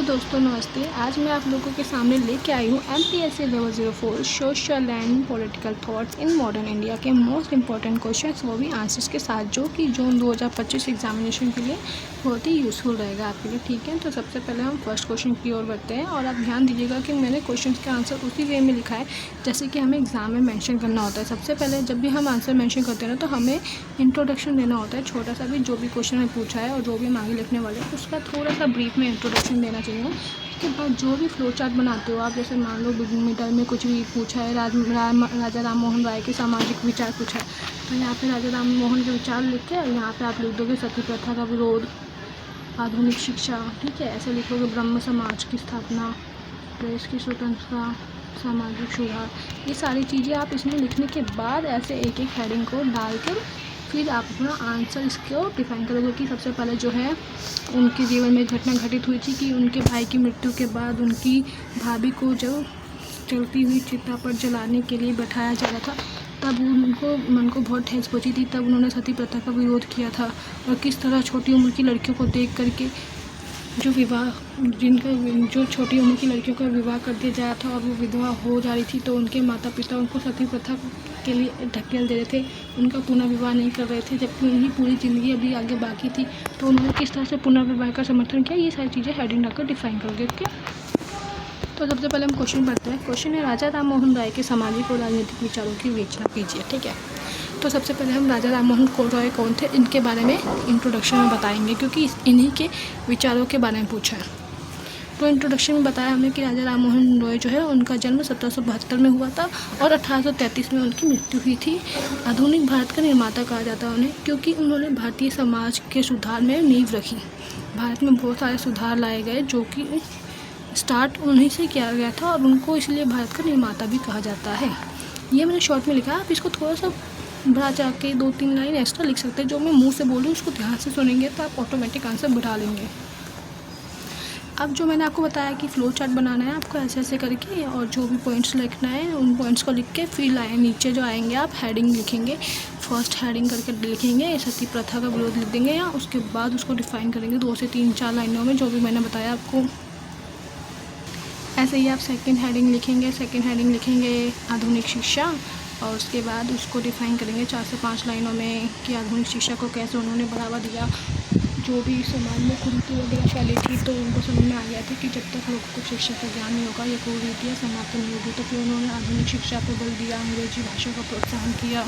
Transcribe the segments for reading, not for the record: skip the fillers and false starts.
Hello दोस्तों, नमस्ते। आज मैं आप लोगों के सामने लेके आई हूँ MPSC level 04 social and political thoughts in modern India के मोस्ट इंपॉर्टेंट क्वेश्चंस, वो भी आंसर्स के साथ, जो कि जून 2025 एग्जामिनेशन के लिए बहुत ही यूज़फुल रहेगा आपके लिए। ठीक है, तो सबसे पहले हम फर्स्ट क्वेश्चन की ओर बढ़ते हैं और आप ध्यान दीजिएगा कि मैंने क्वेश्चन का आंसर उसी वे में लिखा है जैसे कि हमें एग्ज़ाम में मैंशन करना होता है। सबसे पहले जब भी हम आंसर मैंशन करते हैं ना, तो हमें इंट्रोडक्शन देना होता है, छोटा सा भी, जो भी क्वेश्चन में पूछा है और जो भी हम आगे लिखने वाले हैं उसका थोड़ा सा ब्रीफ में इंट्रोडक्शन देना चाहिए। उसके बाद जो भी फ्लो चार्ट बनाते हो आप, जैसे मान लो मिडल में कुछ भी पूछा है, राजा राम मोहन राय के सामाजिक विचार पूछा है, तो यहाँ पे राजा राम मोहन के विचार लिख के यहाँ पे आप लिख दोगे सती प्रथा का विरोध, आधुनिक शिक्षा। ठीक है, ऐसे लिखोगे ब्रह्म समाज की स्थापना, प्रेस की स्वतंत्रता, सामाजिक सुधार। ये सारी चीज़ें आप इसमें लिखने के बाद ऐसे एक एक हेडिंग को डालकर फिर आप अपना आंसर इसको डिफाइन करोगे कि सबसे पहले जो है उनके जीवन में घटना घटित हुई थी कि उनके भाई की मृत्यु के बाद उनकी भाभी को जब चलती हुई चिता पर जलाने के लिए बैठाया जा रहा था, तब उनको मन को बहुत ठेस पहुंची थी, तब उन्होंने सती प्रथा का विरोध किया था। और किस तरह छोटी उम्र की लड़कियों को देख करके जो छोटी उम्र की लड़कियों का विवाह कर दिया जाता था और वो विधवा हो जा रही थी, तो उनके माता पिता उनको सती प्रथा के लिए ढकेल दे रहे थे, उनका पुनर्विवाह नहीं कर रहे थे, जबकि उनकी पूरी ज़िंदगी अभी आगे बाकी थी। तो उन्होंने किस तरह से पुनर्विवाह का समर्थन किया, ये सारी चीज़ें हेडिंग डालकर डिफाइन करोगे। ओके, तो सबसे पहले हम क्वेश्चन पढ़ते हैं। क्वेश्चन है, राजा राम मोहन राय के सामाजिक और राजनीतिक विचारों की विवेचना कीजिए। ठीक है, तो सबसे पहले हम राजा राम मोहन रॉय कौन थे, इनके बारे में इंट्रोडक्शन में बताएंगे, क्योंकि इन्हीं के विचारों के बारे में पूछा है। तो इंट्रोडक्शन में बताया हमने कि राजा राम मोहन रॉय जो है, उनका जन्म 1772 में हुआ था और 1833 में उनकी मृत्यु हुई थी। आधुनिक भारत का निर्माता कहा जाता है उन्हें, क्योंकि उन्होंने भारतीय समाज के सुधार में नींव रखी। भारत में बहुत सारे सुधार लाए गए जो कि स्टार्ट उन्हीं से किया गया था, और उनको इसलिए भारत का निर्माता भी कहा जाता है। ये मैंने शॉर्ट में लिखा है, आप इसको थोड़ा सा बढ़ा चढ़ा के 2-3 लाइन एक्स्ट्रा लिख सकते हैं। जो मैं मुंह से बोल रही हूँ उसको ध्यान से सुनेंगे तो आप ऑटोमेटिक आंसर बढ़ा लेंगे। अब जो मैंने आपको बताया कि फ्लो चार्ट बनाना है आपको ऐसे ऐसे करके, और जो भी पॉइंट्स लिखना है उन पॉइंट्स को लिख के फिर नीचे जो आएंगे आप हेडिंग लिखेंगे। फर्स्ट हेडिंग करके लिखेंगे सती प्रथा का विरोध लिख देंगे, या उसके बाद उसको डिफाइन करेंगे 2 से 3-4 लाइनों में, जो भी मैंने बताया आपको। ऐसे ही आप सेकंड हेडिंग लिखेंगे आधुनिक शिक्षा, और उसके बाद उसको डिफ़ाइन करेंगे 4 से 5 लाइनों में कि आधुनिक शिक्षा को कैसे उन्होंने बढ़ावा दिया। जो भी समाज में कुरीति वगैरह फैली थी, तो उनको समझ में आ गया था कि जब तक लोगों को शिक्षा का ज्ञान नहीं होगा, ये कुरीतियाँ समाप्त नहीं होगी, तो फिर उन्होंने आधुनिक शिक्षा पर बल दिया, अंग्रेजी भाषा का प्रोत्साहन किया।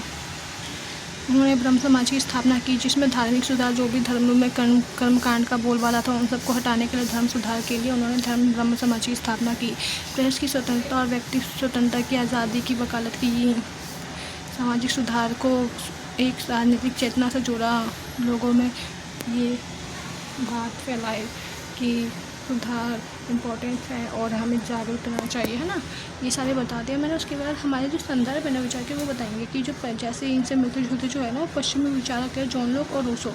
उन्होंने ब्रह्म समाज की स्थापना की, जिसमें धार्मिक सुधार, जो भी धर्म में कर्मकांड का बोलबाला था, उन सबको हटाने के लिए धर्म सुधार के लिए उन्होंने ब्रह्म समाज की स्थापना की। प्रेस की स्वतंत्रता और व्यक्ति स्वतंत्रता की आज़ादी की वकालत की। सामाजिक सुधार को एक राजनीतिक चेतना से जोड़ा, लोगों में ये बात फैलाए कि सुधार इम्पोर्टेंट है और हमें जागरूक रहना चाहिए, है ना। ये सारे बता दिया मैंने। उसके बाद हमारे जो संदर्भ है ना विचार के, वो बताएंगे कि जो जैसे इनसे मिलते जुलते जो है ना, पश्चिमी विचारक है जॉन लॉक और रूसो,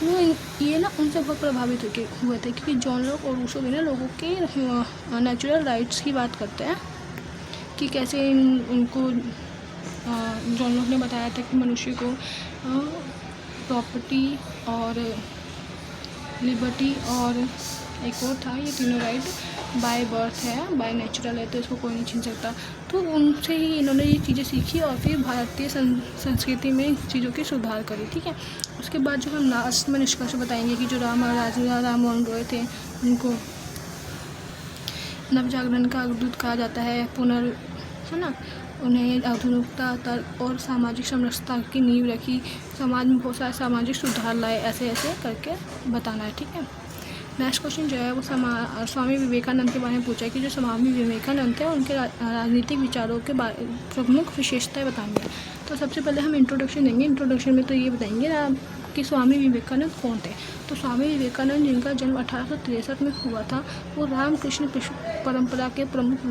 वो ये ना उनसे बहुत प्रभावित हुए थे, क्योंकि जॉन लॉक और रूसो भी ना लोगों के नेचुरल राइट्स की बात करते हैं कि कैसे उनको जॉन लॉक ने बताया था कि मनुष्य को प्रॉपर्टी और लिबर्टी और एक और था, ये तीनों राइट बाय बर्थ है, बाय नेचुरल है, तो इसको कोई नहीं छीन सकता। तो उनसे ही इन्होंने ये चीज़ें सीखी और फिर भारतीय संस्कृति में चीज़ों की सुधार करी। ठीक है, उसके बाद जो हम लास्ट में निष्कर्ष बताएंगे कि जो राजा राम मोहन रॉय थे, उनको नवजागरण का अग्रदूत कहा जाता है, है ना। उन्हें आधुनिकता, तर्क और सामाजिक समरसता की नींव रखी, समाज में बहुत सारे सामाजिक सुधार लाए, ऐसे ऐसे करके बताना है। ठीक है, नेक्स्ट क्वेश्चन जो है वो स्वामी विवेकानंद के बारे में पूछा है कि जो स्वामी विवेकानंद थे उनके राजनीतिक विचारों के बारे प्रमुख विशेषताएं बताएंगे। तो सबसे पहले हम इंट्रोडक्शन देंगे। इंट्रोडक्शन में तो ये बताएंगे कि स्वामी विवेकानंद कौन थे। तो स्वामी विवेकानंद, जिनका जन्म 1863 में हुआ था, वो रामकृष्ण परंपरा के प्रमुख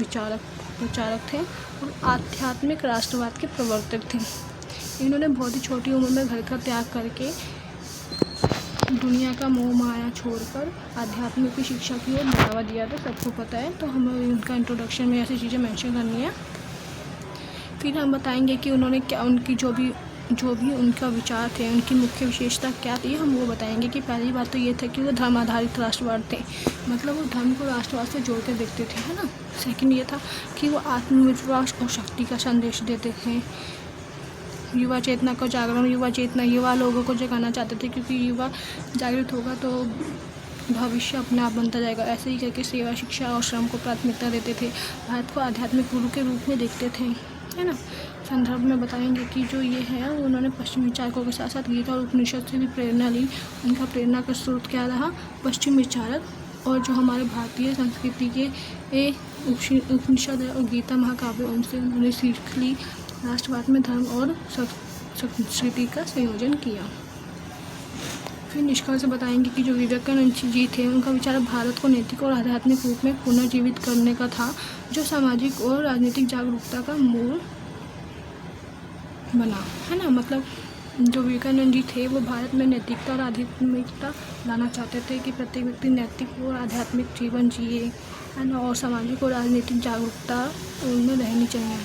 प्रचारक थे और आध्यात्मिक राष्ट्रवाद के प्रवर्तक थे। इन्होंने बहुत ही छोटी उम्र में घर का त्याग करके दुनिया का मोह माया छोड़कर आध्यात्म की शिक्षा की ओर बढ़ावा दिया था, सबको पता है। तो हमें उनका इंट्रोडक्शन में ऐसी चीज़ें मेंशन करनी है। फिर हम बताएंगे कि उन्होंने क्या, उनकी जो भी जो भी उनका विचार थे, उनकी मुख्य विशेषता क्या थी, हम वो बताएंगे। कि पहली बात तो ये था कि वो धर्म आधारित राष्ट्रवाद थे, मतलब वो धर्म को राष्ट्रवाद से जोड़ कर देखते थे, है ना। सेकंड ये था कि वो आत्मविश्वास और शक्ति का संदेश देते थे। युवा चेतना को जागरण, युवा लोगों को जगाना चाहते थे, क्योंकि युवा जागृत होगा तो भविष्य अपने आप बनता जाएगा। ऐसे ही करके सेवा, शिक्षा और श्रम को प्राथमिकता देते थे। भारत को आध्यात्मिक गुरु के रूप में देखते थे, है ना। संदर्भ में बताएंगे कि जो ये है उन्होंने पश्चिमी विचारकों के साथ साथ गीता और उपनिषद से भी प्रेरणा ली। उनका प्रेरणा का स्रोत क्या रहा? पश्चिम विचारक और जो हमारे भारतीय संस्कृति के उपनिषद और गीता महाकाव्य, उनसे उन्होंने सीख ली। राष्ट्रवाद में धर्म और संस्कृति का संयोजन किया। फिर निष्कर्ष बताएंगे कि जो विवेकानंद जी थे, उनका विचार भारत को नैतिक और आध्यात्मिक रूप में पुनर्जीवित करने का था, जो सामाजिक और राजनीतिक जागरूकता का मूल बना, है ना। मतलब जो विवेकानंद जी थे वो भारत में नैतिकता और आध्यात्मिकता लाना चाहते थे कि प्रत्येक व्यक्ति नैतिक और आध्यात्मिक जीवन जिए, है ना, और सामाजिक और राजनीतिक जागरूकता उनमें रहनी चाहिए।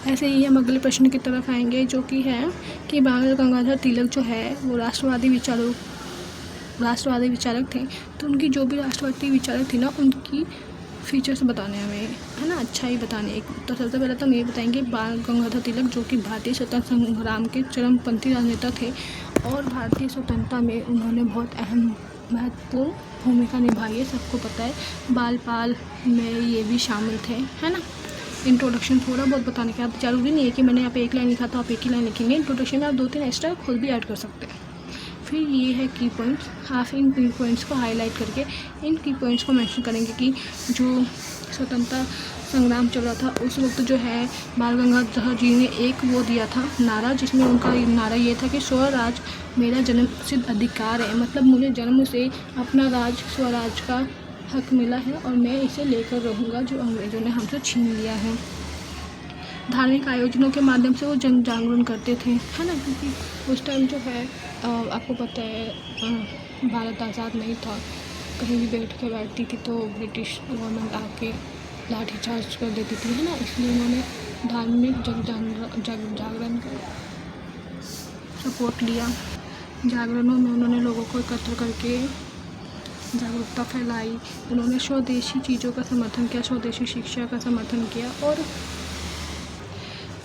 ऐसे ही हम अगले प्रश्न की तरफ आएंगे, जो कि है कि बाल गंगाधर तिलक जो है वो राष्ट्रवादी विचारक थे। तो उनकी जो भी राष्ट्रवादी विचारक थी ना, उनकी फीचर्स बताने हमें, है ना, अच्छा ही बताने। तो सबसे पहले तो हम ये बताएंगे बाल गंगाधर तिलक, जो कि भारतीय स्वतंत्रता संग्राम के चरमपंथी राजनेता थे और भारतीय स्वतंत्रता में उन्होंने बहुत महत्वपूर्ण भूमिका निभाई है, सबको पता है। बालपाल में ये भी शामिल थे, है ना। इंट्रोडक्शन थोड़ा बहुत बताने का, जरूरी नहीं है कि मैंने यहाँ पे एक लाइन लिखा तो आप एक ही लाइन लिखेंगे। इंट्रोडक्शन में आप 2-3 एक्स्ट्रा खुद भी ऐड कर सकते हैं। फिर ये है की पॉइंट्स, आप इन की पॉइंट्स को हाईलाइट करके इन की पॉइंट्स को मेंशन करेंगे कि जो स्वतंत्रता संग्राम चल रहा था उस वक्त जो है बाल गंगाधर जी ने एक वो दिया था नारा, जिसमें उनका नारा ये था कि स्वराज मेरा जन्मसिद्ध अधिकार है, मतलब मुझे जन्म से अपना स्वराज का हक मिला है और मैं इसे लेकर रहूँगा, जो अंग्रेज़ों ने हमसे छीन लिया है। धार्मिक आयोजनों के माध्यम से वो जन जागरण करते थे, है ना, क्योंकि उस टाइम जो है आपको पता है भारत आज़ाद नहीं था, कहीं भी बैठती थी तो ब्रिटिश गवर्नमेंट आके लाठीचार्ज कर देती थी, है ना। इसलिए उन्होंने धार्मिक जागरण का सपोर्ट लिया। जागरणों में उन्होंने लोगों को एकत्र करके जागरूकता फैलाई। उन्होंने स्वदेशी चीज़ों का समर्थन किया, स्वदेशी शिक्षा का समर्थन किया और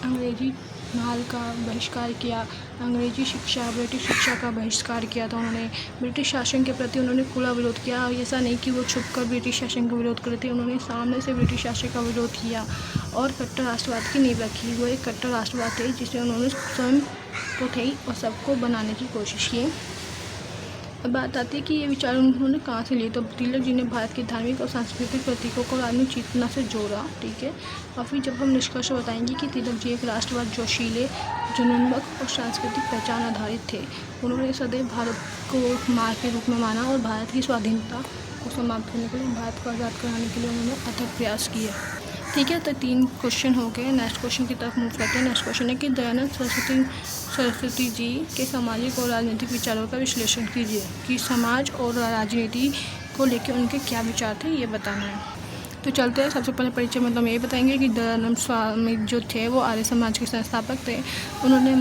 अंग्रेजी माल का बहिष्कार किया। अंग्रेजी शिक्षा, ब्रिटिश शिक्षा का बहिष्कार किया था उन्होंने। ब्रिटिश शासन के प्रति उन्होंने खुला विरोध किया। ऐसा नहीं कि वो छुपकर ब्रिटिश शासन का विरोध करते, उन्होंने सामने से ब्रिटिश शासन का विरोध किया और कट्टर राष्ट्रवाद की नींव रखी। वो एक कट्टर राष्ट्रवाद थे जिसे उन्होंने स्वयं तो थे और सबको बनाने की कोशिश की। अब बात आती है कि ये विचार उन्होंने कहाँ से लिए। तो तिलक जी ने भारत के धार्मिक और सांस्कृतिक प्रतीकों को राजनीतिक चेतना से जोड़ा, ठीक है। और फिर जब हम निष्कर्ष बताएंगे कि तिलक जी एक राष्ट्रवाद जोशीले, जनोन्मुख और सांस्कृतिक पहचान आधारित थे। उन्होंने सदैव भारत को माँ के रूप में माना और भारत की स्वाधीनता को समाप्त करने के लिए, भारत को आज़ाद कराने के लिए उन्होंने अथक प्रयास किए, ठीक है। तो 3 क्वेश्चन हो गए। नेक्स्ट क्वेश्चन की तरफ मूव करते हैं। नेक्स्ट क्वेश्चन है कि दयानंद सरस्वती जी के सामाजिक और राजनीतिक विचारों का विश्लेषण कीजिए, कि समाज और राजनीति को लेकर उनके क्या विचार थे, ये बताना है। तो चलते हैं। सबसे पहले परिचय में हम ये बताएंगे कि दयानंद स्वामी जो थे वो आर्य समाज के संस्थापक थे। उन्होंने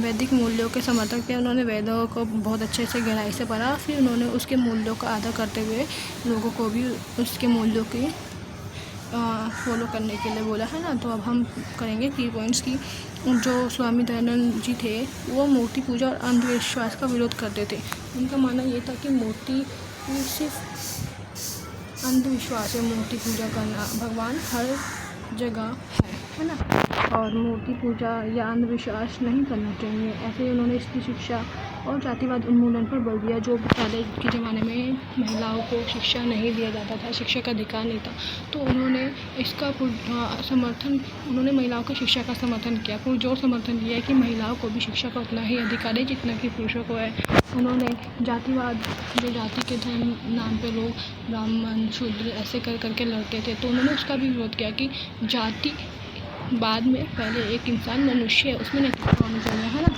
वैदिक मूल्यों के समर्थक थे। उन्होंने वेदों को बहुत अच्छे से गहराई से पढ़ा, फिर उन्होंने उसके मूल्यों का आदर करते हुए लोगों को भी उसके मूल्यों की फॉलो करने के लिए बोला, है ना। तो अब हम करेंगे की पॉइंट्स की। जो स्वामी दयानंद जी थे वो मूर्ति पूजा और अंधविश्वास का विरोध करते थे। उनका मानना ये था कि मूर्ति सिर्फ अंधविश्वास है, मूर्ति पूजा करना, भगवान हर जगह है ना, और मूर्ति पूजा या अंधविश्वास नहीं करना चाहिए। ऐसे ही उन्होंने स्त्री शिक्षा और जातिवाद उन्मूलन पर बल दिया। जो पहले के ज़माने में महिलाओं को शिक्षा नहीं दिया जाता था, शिक्षा का अधिकार नहीं था, तो उन्होंने इसका समर्थन, उन्होंने महिलाओं की शिक्षा का समर्थन किया। पुरजोर समर्थन किया कि महिलाओं को भी शिक्षा का उतना ही अधिकार है जितना कि पुरुषों को है। उन्होंने जातिवाद, जो जाति के धर्म नाम पे लोग ब्राह्मण शूद्र ऐसे करके लड़ते थे, तो उन्होंने उसका भी विरोध किया कि जाति बाद में, पहले एक इंसान मनुष्य है, उसमें नैतिकता होनी चाहिए, है ना।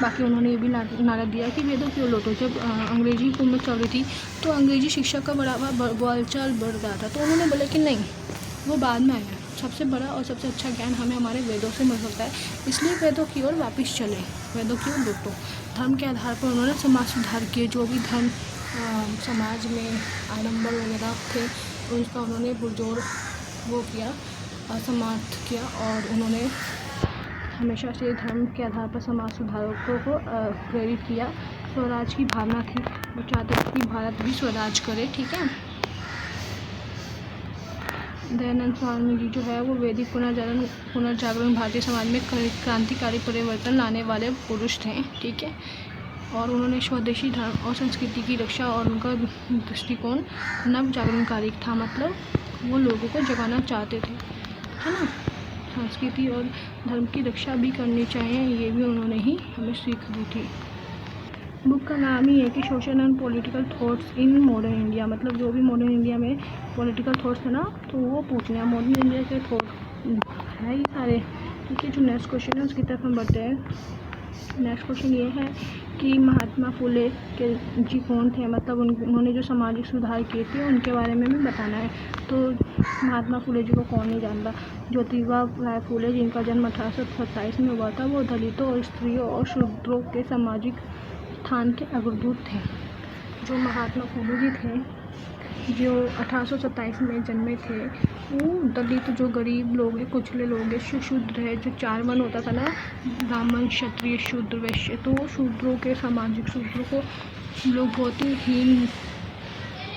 बाकी उन्होंने ये भी नारा दिया कि वेदों की लौटो। जब अंग्रेजी हुकूमत चल रही थी तो अंग्रेजी शिक्षा का बढ़ावा बोलचाल बढ़ रहा था, तो उन्होंने बोला कि नहीं, वो बाद में आया, सबसे बड़ा और सबसे अच्छा ज्ञान हमें हमारे वेदों से मिल सकता है, इसलिए वेदों की ओर वापस चले, वेदों की ओर लौटो। धर्म के आधार पर उन्होंने समाज सुधार किए, जो भी धर्म समाज में आडंबर वगैरह थे उनका उन्होंने पुरजोर वो किया, समाप्त किया। और उन्होंने हमेशा से धर्म के आधार पर समाज सुधारकों को प्रेरित किया। स्वराज की भावना थी, वो चाहते थे कि भारत भी स्वराज करे, ठीक है। दयानंद स्वामी जी जो है वो वैदिक पुनर्जागरण भारतीय समाज में क्रांतिकारी परिवर्तन लाने वाले पुरुष थे, ठीक है। और उन्होंने स्वदेशी धर्म और संस्कृति की रक्षा, और उनका दृष्टिकोण नव जागरणकारी था, मतलब वो लोगों को जगाना चाहते थे, है ना। संस्कृति और धर्म की रक्षा भी करनी चाहिए, ये भी उन्होंने ही हमें सीख दी थी। बुक का नाम ही है कि social and political thoughts in modern India, मतलब जो भी मॉडर्न इंडिया में पॉलिटिकल थॉट्स है ना, तो वो पूछने हैं। मॉडर्न इंडिया के थॉट है ही सारे, ठीक है। जो नेक्स्ट क्वेश्चन है उसकी तरफ हम बढ़ते हैं। नेक्स्ट क्वेश्चन ये है कि महात्मा फुले के जी कौन थे, मतलब उन्होंने जो सामाजिक सुधार किए थे उनके बारे में भी बताना है। तो महात्मा फुले जी को कौन नहीं जानता। ज्योतिबा राय फुले, जिनका जन्म 1827 में हुआ था, वो दलितों और स्त्रियों और शूद्रों के सामाजिक उत्थान के अग्रदूत थे। जो महात्मा फुले जी थे, जो 1827 में जन्मे थे, वो दलित, जो गरीब लोग हैं, कुचले लोग हैं, शूद्र है, जो 4 वर्ण होता था ना, ब्राह्मण, क्षत्रिय, शूद्र, वैश्य, तो शूद्रों के सामाजिक शूद्रों को लोग बहुत ही हीन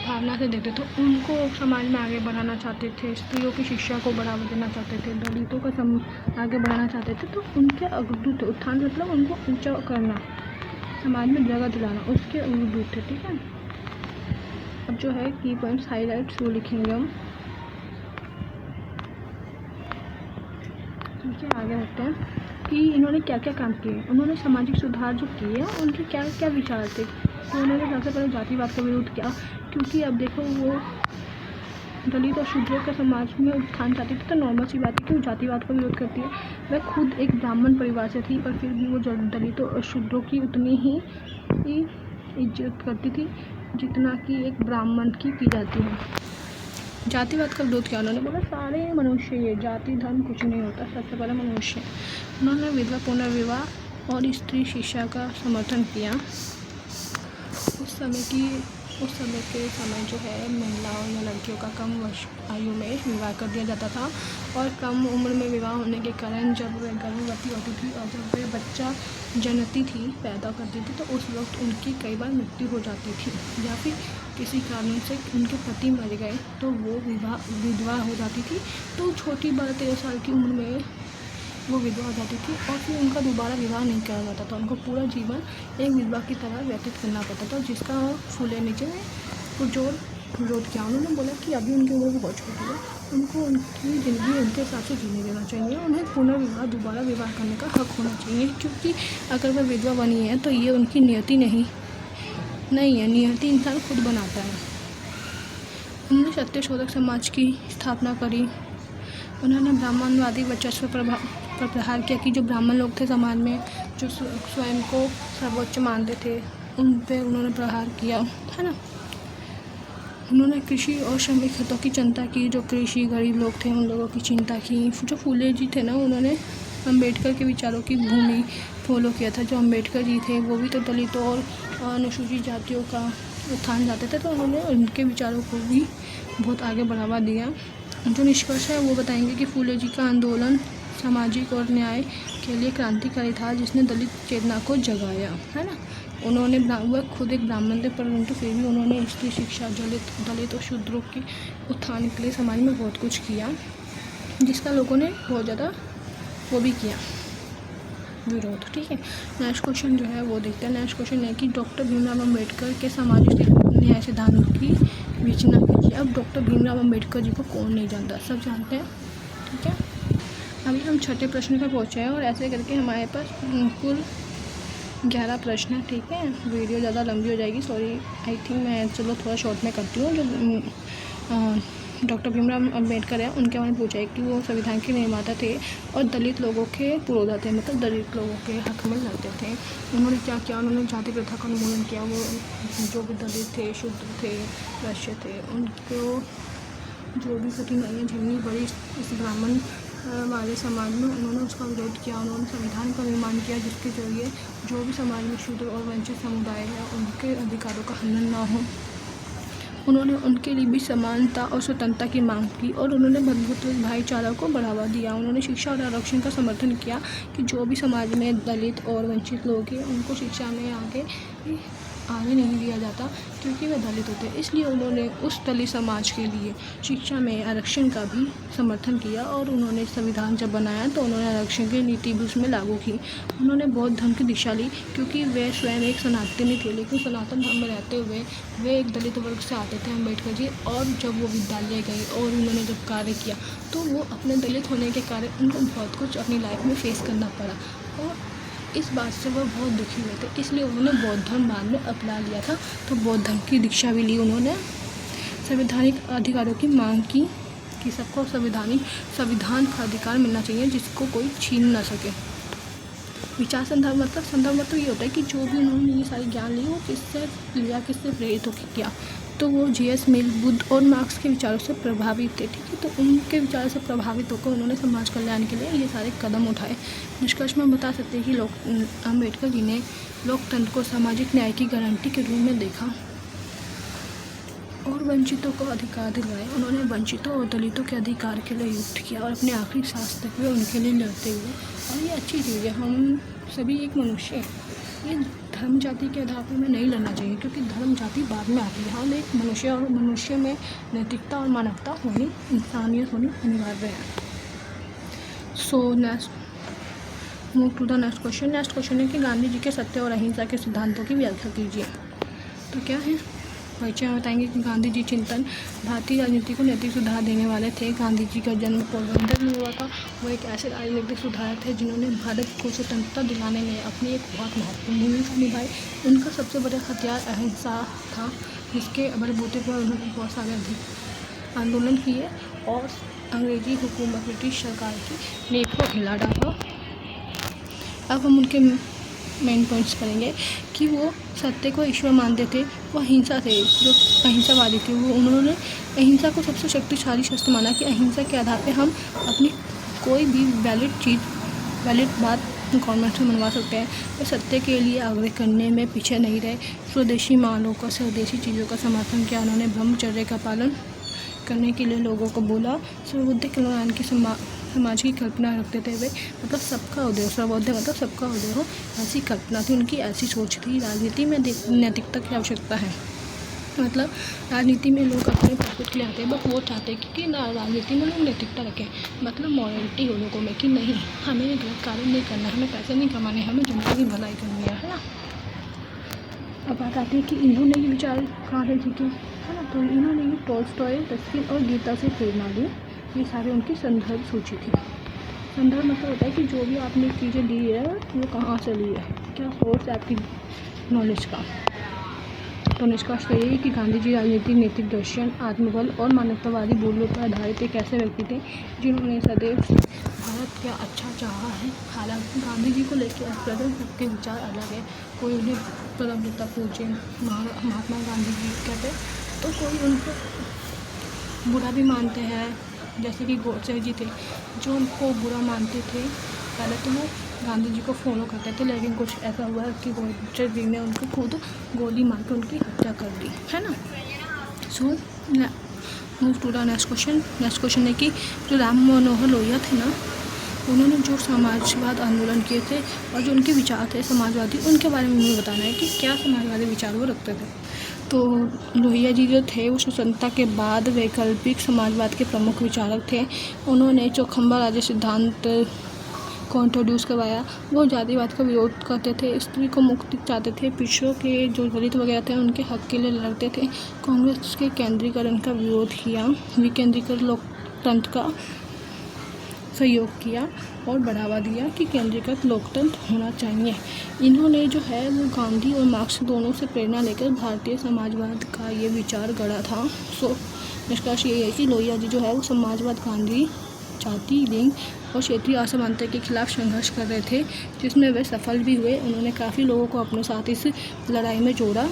भावना से देखते थे, उनको समाज में आगे बढ़ाना चाहते थे। स्त्रियों की शिक्षा को बढ़ावा देना चाहते थे, दलितों का आगे बढ़ाना चाहते थे, तो उनके अग्रदूत थे। उत्थान मतलब उनको ऊंचा करना, समाज में जगह दिलाना, उसके अग्रदूत थे, ठीक है। अब जो है की पॉइंट्स हाईलाइट्स वो लिखेंगे हम, ठीक है। आगे बढ़ते हैं कि इन्होंने क्या क्या काम किए। उन्होंने सामाजिक सुधार जो किए, उनके क्या क्या विचार थे। तो उन्होंने सबसे पहले जातिवाद का विरोध किया, क्योंकि अब देखो वो दलित और शूद्रों के समाज में उत्थान चाहती थी, तो नॉर्मल सी बात है कि वो जातिवाद का विरोध करती है। वह खुद एक ब्राह्मण परिवार से थी, पर फिर भी वो दलितों और शूद्रों की उतनी ही इज्जत करती थी जितना कि एक ब्राह्मण की जाती है। जातिवाद का विरोध किया, उन्होंने बोला सारे मनुष्य, ये जाति धर्म कुछ नहीं होता, सबसे पहले मनुष्य। उन्होंने विधवा पुनर्विवाह और स्त्री शिक्षा का समर्थन किया। उस समय के समय जो है महिलाओं या लड़कियों का कम आयु में विवाह कर दिया जाता था, और कम उम्र में विवाह होने के कारण जब वे गर्भवती होती थी और जब वे बच्चा जनती थी, पैदा करती थी, तो उस वक्त उनकी कई बार मृत्यु हो जाती थी, या फिर किसी कारण से उनके पति मर गए तो वो विधवा हो जाती थी। तो छोटी 12-13 साल की उम्र में वो विधवा हो जाती थी, और फिर उनका दोबारा विवाह नहीं किया जाता था। उनको पूरा जीवन एक विधवा की तरह व्यतीत करना पड़ता था, जिसका फुले नीचे ने पुरजोर विरोध किया। उन्होंने बोला कि अभी उनकी उम्र बहुत छोटी है, उनको उनकी ज़िंदगी उनके हिसाब से जीने देना चाहिए, उन्हें पुनर्विवाह, दोबारा विवाह करने का हक होना चाहिए, क्योंकि अगर वह विधवा बनी है तो ये उनकी नियति नहीं है, नियति इंसान खुद बनाता है। उन्होंने सत्यशोधक समाज की स्थापना करी। उन्होंने ब्राह्मणवादी वर्चस्व पर प्रहार किया, कि जो ब्राह्मण लोग थे समाज में, जो स्वयं को सर्वोच्च मानते थे, उन पे उन्होंने प्रहार किया, है ना। उन्होंने कृषि और श्रमिक हितों की चिंता की, जो कृषि गरीब लोग थे उन लोगों की चिंता की। जो फुले जी थे ना, उन्होंने अम्बेडकर के विचारों की भूमि फॉलो किया था। जो अम्बेडकर जी थे वो भी तो दलितों और अनुसूचित जातियों का उत्थान चाहते थे, तो उन्होंने उनके विचारों को भी बहुत आगे बढ़ावा दिया। जो निष्कर्ष है वो बताएंगे कि फुले जी का आंदोलन सामाजिक और न्याय के लिए क्रांतिकारी था, जिसने दलित चेतना को जगाया, है ना। उन्होंने वह खुद एक ब्राह्मण थे, परंतु फिर भी उन्होंने स्त्री शिक्षा, दलित और शूद्रों के उत्थान के लिए समाज में बहुत कुछ किया, जिसका लोगों ने बहुत ज़्यादा वो भी किया विरोध, ठीक है। नेक्स्ट क्वेश्चन जो है वो देखते हैं। नेक्स्ट क्वेश्चन है कि डॉक्टर भीमराव अम्बेडकर के सामाजिक न्याय सिद्धांत की विवेचना कीजिए। अब डॉक्टर भीमराव अम्बेडकर जी को कौन नहीं जानता, सब जानते हैं, ठीक है। अभी हम छठे प्रश्न पर पहुँचे हैं, और ऐसे करके हमारे पास कुल 11 प्रश्न है, ठीक है। वीडियो ज़्यादा लंबी हो जाएगी, सॉरी। आई थिंक मैं चलो थोड़ा शॉर्ट में करती हूँ। जो डॉक्टर भीमराव अम्बेडकर है, उनके बारे में पूछा है कि वो संविधान के निर्माता थे और दलित लोगों के पुरोधा थे, मतलब दलित लोगों के हक में लड़ते थे। उन्होंने क्या किया, उन्होंने जाति प्रथा का उन्मूलन किया। वो जो भी दलित थे, शूद्र थे, वैश्य थे, उनको जो भी कठिनाइयाँ झेलनी पड़ी इस ब्राह्मण वाले समाज में, उन्होंने उसका विरोध किया। उन्होंने संविधान का निर्माण किया जिसके जरिए जो भी समाज में शूद्र और वंचित समुदाय है उनके अधिकारों का हनन ना हो। उन्होंने उनके लिए भी समानता और स्वतंत्रता की मांग की और उन्होंने बंधुत्व भाईचारा को बढ़ावा दिया। उन्होंने शिक्षा और आरक्षण का समर्थन किया कि जो भी समाज में दलित और वंचित लोग हैं उनको शिक्षा में आगे नहीं दिया जाता क्योंकि वे दलित होते हैं। इसलिए उन्होंने उस दलित समाज के लिए शिक्षा में आरक्षण का भी समर्थन किया और उन्होंने संविधान जब बनाया तो उन्होंने आरक्षण की नीति भी उसमें लागू की। उन्होंने बौद्ध धर्म की दीक्षा ली क्योंकि वे स्वयं एक सनातनी थे, लेकिन सनातन धर्म में रहते हुए वे एक दलित वर्ग से आते थे, अम्बेडकर जी। और जब वो विद्यालय गए और उन्होंने जब कार्य किया तो वो अपने दलित होने के कारण उनको बहुत कुछ अपनी लाइफ में फेस करना पड़ा और इस बात से वह बहुत दुखी हुए थे। इसलिए उन्होंने बौद्ध धर्म बाद में अपना लिया था। तो बौद्ध धर्म की दीक्षा भी ली उन्होंने। संवैधानिक अधिकारों की मांग की कि सबको संविधान का अधिकार मिलना चाहिए जिसको कोई छीन ना सके। विचार संदर्भ मतलब ये होता है कि जो भी उन्होंने ये सारी ज्ञान ली वो किससे लिया, किससे प्रेरित होकर किया। तो वो J.S. मिल, बुद्ध और मार्क्स के विचारों से प्रभावित थे, ठीक है। तो उनके विचारों से प्रभावित होकर उन्होंने समाज कल्याण के लिए ये सारे कदम उठाए। निष्कर्ष में बता सकते हैं कि अम्बेडकर जी ने लोकतंत्र को सामाजिक न्याय की गारंटी के रूप में देखा और वंचितों को अधिकार दिलवाए। उन्होंने वंचितों और दलितों के अधिकार के लिए युद्ध किया और अपने आखिरी सांस तक भी उनके लिए लड़ते हुए। और ये अच्छी चीज़ है, हम सभी एक मनुष्य हैं। ये धर्म जाति के आधार पर हमें नहीं लड़ना चाहिए क्योंकि धर्म जाति बाद में आती है। हम एक मनुष्य और मनुष्य में नैतिकता और मानवता होनी, इंसानियत होनी अनिवार्य है। So next move to the next question. Next question है कि गांधी जी के सत्य और अहिंसा के सिद्धांतों की व्याख्या कीजिए। तो क्या है परिचय में बताएंगे कि गांधी जी चिंतन भारतीय राजनीति को नैतिक सुधार देने वाले थे। गांधी जी का जन्म पोरबंदर में हुआ था। वो एक ऐसे राजनीतिक सुधारक थे जिन्होंने भारत को स्वतंत्रता दिलाने में अपनी एक बहुत महत्वपूर्ण भूमिका निभाई। उनका सबसे बड़ा हथियार अहिंसा था, जिसके बलबूते पर उन्होंने बहुत सारे आंदोलन किए और अंग्रेजी हुकूमत, ब्रिटिश सरकार की नींव को हिला डाला। अब हम उनके मेन पॉइंट्स करेंगे कि वो सत्य को ईश्वर मानते थे, वो अहिंसा थे, जो अहिंसावादी थे। वो उन्होंने अहिंसा को सबसे शक्तिशाली शस्त्र माना कि अहिंसा के आधार पे हम अपनी कोई भी वैलिड बात गवर्नमेंट से मनवा सकते हैं। वो सत्य के लिए आग्रह करने में पीछे नहीं रहे। स्वदेशी मालों का, स्वदेशी चीज़ों का समर्थन किया। उन्होंने ब्रह्मचर्य का पालन करने के लिए लोगों को बोला। सर्वोदय कल्याण की समाज की कल्पना रखते थे वे, मतलब सबका उदय, सर्वोदय मतलब सबका उदय हो, ऐसी कल्पना थी उनकी, ऐसी सोच थी। राजनीति में नैतिकता की आवश्यकता है, मतलब राजनीति में लोग अपने प्रॉफिट के लिए आते हैं, बट वो चाहते हैं कि राजनीति में लोग नैतिकता रखें, मतलब मॉरलिटी हो लोगों में कि नहीं, हमें गलत कार्य नहीं करना, हमें पैसे नहीं कमाने, हमें जनता की भलाई करनी है ना। अब बात आती है कि इन्होंने ये विचार कहाँ से सीखे, है ना। तो इन्होंने ये टॉल्स्टॉय, रस्किन और गीता से प्रेरणा ली। ये सारे उनकी संदर्भ सूची थी। संदर्भ मतलब होता है कि जो भी आपने चीज़ें ली है वो कहाँ से ली है, क्या सोर्स है आपकी नॉलेज का। तो निष्कर्ष तो यही कि गांधी जी राजनीतिक, नैतिक दर्शन, आत्मबल और मानवतावादी मूल्यों पर आधारित एक ऐसे व्यक्ति थे जिन्होंने सदैव भारत का अच्छा चाहा है। हालांकि गांधी जी को लेकर प्रेजेंट सबके विचार अलग है। कोई उन्हें परम पिता पूजे, महात्मा गांधी जी कहते, तो कोई उनको बुरा भी मानते हैं, जैसे कि गोडसे जी थे जो उनको बुरा मानते थे। पहले तो वो गांधी जी को फॉलो करते थे, लेकिन कुछ ऐसा हुआ कि गोडसे जी ने उनको खुद गोली मार के उनकी हत्या कर दी, है ना। So move to the next question. Next question है कि जो राम मनोहर लोहिया थे ना, उन्होंने जो समाजवाद आंदोलन किए थे और जो उनके विचार थे समाजवादी, उनके बारे में मुझे बताना है कि क्या समाजवादी विचार वो रखते थे। तो लोहिया जी जो थे वो स्वतंत्रता के बाद वैकल्पिक समाजवाद के प्रमुख विचारक थे। उन्होंने चौखंबा राज्य सिद्धांत को इंट्रोड्यूस करवाया। वो जातिवाद का विरोध करते थे, स्त्री को मुक्ति चाहते थे, पिछड़ों के जो दलित वगैरह थे उनके हक के लिए लड़ते थे। कांग्रेस के केंद्रीकरण का विरोध किया, विकेंद्रीकृत लोकतंत्र का सहयोग किया और बढ़ावा दिया कि केंद्रीकृत लोकतंत्र होना चाहिए। इन्होंने जो है वो गांधी और मार्क्स दोनों से प्रेरणा लेकर भारतीय समाजवाद का ये विचार गढ़ा था। सो निष्कर्ष ये है कि लोहिया जी जो है वो समाजवाद, गांधी, जाति, लिंग और क्षेत्रीय असमानता के खिलाफ संघर्ष कर रहे थे, जिसमें वे सफल भी हुए। उन्होंने काफ़ी लोगों को अपने साथ इस लड़ाई में जोड़ा।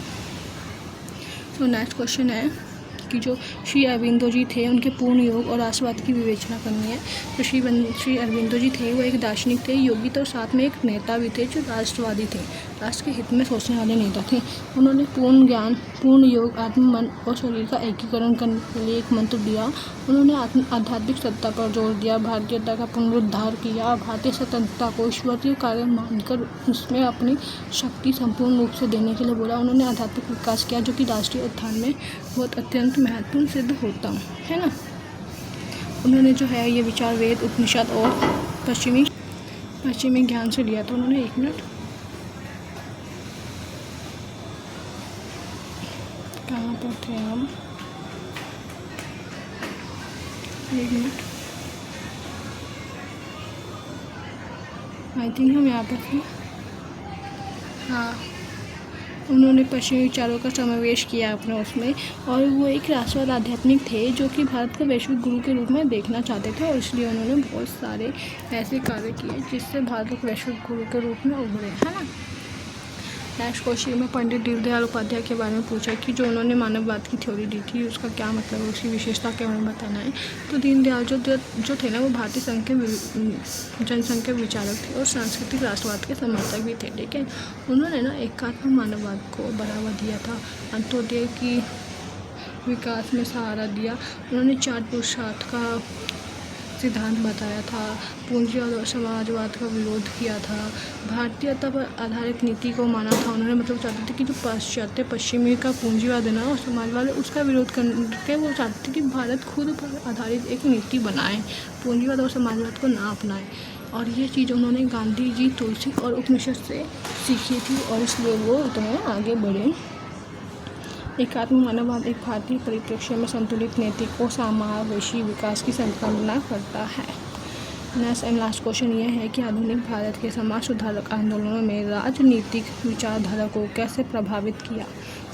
तो नेक्स्ट क्वेश्चन है कि जो श्री अरबिंदो जी थे उनके पूर्ण योग और राष्ट्रवाद की विवेचना करनी है। तो श्री अरबिंदो जी थे वो एक दार्शनिक थे, योगी थे और साथ में एक नेता भी थे जो राष्ट्रवादी थे, राष्ट्र के हित में सोचने वाले नेता थे। उन्होंने पूर्ण ज्ञान, पूर्ण योग, आत्म, मन और शरीर का एकीकरण करने के लिए एक मंत्र दिया। उन्होंने आध्यात्मिक सत्ता पर जोर दिया, भारतीयता का पुनरुद्धार किया, भारतीय स्वतंत्रता को ईश्वरीय कार्य मानकर उसमें अपनी शक्ति संपूर्ण रूप से देने के लिए बोला। उन्होंने आध्यात्मिक विकास किया जो कि राष्ट्रीय उत्थान में बहुत अत्यंत महत्वपूर्ण सिद्ध होता है ना। उन्होंने जो है ये विचार वेद, उपनिषद और पश्चिमी ज्ञान से लिया था। उन्होंने एक मिनट कहाँ पर थे हम, एक मिनट, आई थिंक हम यहाँ पर थे। हाँ, उन्होंने पश्चिमी विचारों का समावेश किया अपने उसमें, और वो एक राष्ट्रवाद आध्यात्मिक थे जो कि भारत को वैश्विक गुरु के रूप में देखना चाहते थे, और इसलिए उन्होंने बहुत सारे ऐसे कार्य किए जिससे भारत को वैश्विक गुरु के रूप में उभरे, है ना। नेक्स्ट क्वेश्चन में पंडित दीनदयाल उपाध्याय के बारे में पूछा कि जो उन्होंने मानववाद की थ्योरी दी थी उसका क्या मतलब है, उसकी विशेषता के बारे में बताना है। तो दीनदयाल जो थे ना वो भारतीय संघ के जनसंघ के विचारक थे और सांस्कृतिक राष्ट्रवाद के समर्थक भी थे, ठीक है। उन्होंने ना एकात्म मानववाद को बढ़ावा दिया था, अंत्योदय की विकास में सहारा दिया। उन्होंने 4 पुरुषार्थ का सिद्धांत बताया था, पूंजीवाद और समाजवाद का विरोध किया था, भारतीयता पर आधारित नीति को माना था। उन्होंने मतलब चाहते थे कि जो पाश्चात्य पश्चिमी का पूंजीवाद है ना और समाजवाद है उसका विरोध करके वो चाहते थे कि भारत खुद पर आधारित एक नीति बनाए, पूंजीवाद और समाजवाद को ना अपनाए। और ये चीज़ उन्होंने गांधी जी, तुलसी और उपनिषद से सीखी थी और इसलिए वो इतने आगे बढ़े। एकात्म मानववाद एक भारतीय परिप्रेक्ष्य में संतुलित, नैतिक और समावेशी विकास की संकल्पना करता है। नेक्स्ट एंड लास्ट क्वेश्चन ये है कि आधुनिक भारत के समाज सुधारक आंदोलनों में राजनीतिक विचारधारा को कैसे प्रभावित किया।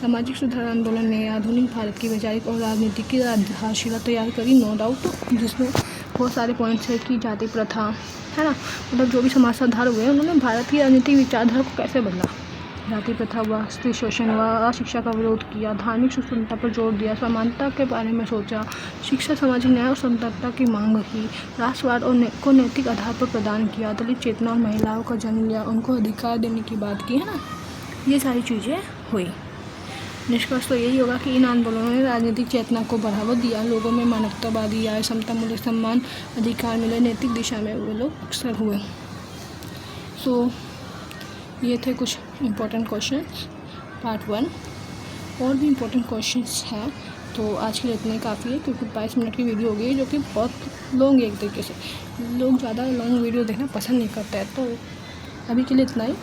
सामाजिक सुधार आंदोलन ने आधुनिक भारत की वैचारिक और राजनीतिक की आधारशिला तैयार करी, नो डाउट, जिसमें बहुत सारे पॉइंट्स है कि जाति प्रथा, है ना, मतलब जो भी समाज सुधार हुए उन्होंने भारत की राजनीतिक विचारधारा को कैसे बदला। जाति प्रथा हुआ, स्त्री शोषण हुआ, अशिक्षा का विरोध किया, धार्मिक स्वतंत्रता पर जोर दिया, समानता के बारे में सोचा, शिक्षा, सामाजिक न्याय और स्वतंत्रता की मांग की, राष्ट्रवाद को नैतिक आधार पर प्रदान किया, दलित चेतना और महिलाओं का जन्म लिया, उनको अधिकार देने की बात की, है ना। ये सारी चीज़ें हुई। निष्कर्ष तो यही होगा कि इन आंदोलनों ने राजनीतिक चेतना को बढ़ावा दिया, लोगों में मानवतावादी आए, समता, मूल्य, सम्मान, अधिकार मिले, नैतिक दिशा में वो लोग अक्सर हुए। सो ये थे कुछ इम्पोर्टेंट क्वेश्चन पार्ट 1। और भी इम्पोर्टेंट क्वेश्चंस हैं, तो आज के लिए इतने काफ़ी है क्योंकि 22 मिनट की वीडियो हो गई जो कि बहुत लॉन्ग है। एक तरीके से लोग ज़्यादा लॉन्ग वीडियो देखना पसंद नहीं करते हैं, तो अभी के लिए इतना ही।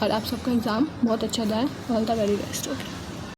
और आप सबका एग्ज़ाम बहुत अच्छा जाए, ऑल द वेरी बेस्ट।